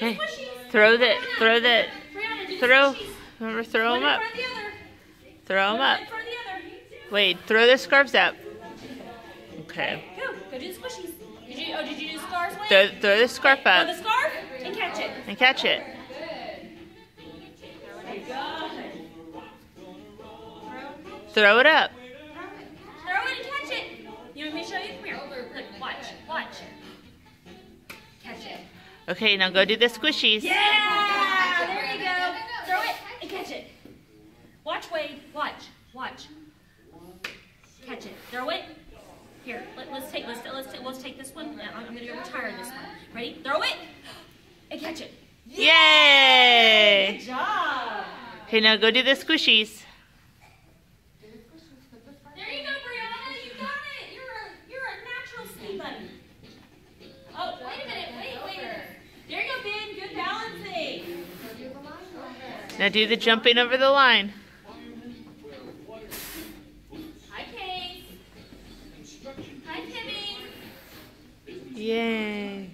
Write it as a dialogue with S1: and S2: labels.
S1: Okay.
S2: squishies.
S1: Throw
S2: Remember,
S1: throw them up. Throw them up.
S2: One for the other.
S1: Wait, throw the scarves up. Okay.
S2: Go do the squishies. Did you do scarves?
S1: Throw the scarf
S2: Throw
S1: up
S2: the scarf and catch it.
S1: and catch it. Throw it up.
S2: Throw it and catch it. You want me to show you? Come here. Look, watch. Catch it.
S1: Okay, now go do the squishies.
S2: Yeah! There you go. Throw it and catch it. Watch, Wade. Watch. Catch it. Throw it. Here, let's take this one. I'm gonna go retire this one. Ready? Throw it and catch it.
S1: Yay!
S2: Good job.
S1: Okay, now go do the squishies.
S2: There you go, Brianna. You got it. You're a natural ski bunny. Oh, wait a minute. Wait. There you go, Ben. Good balancing.
S1: Now do the jumping over the line.
S2: Hi, Kate. Hi, Kimmy.
S1: Yay!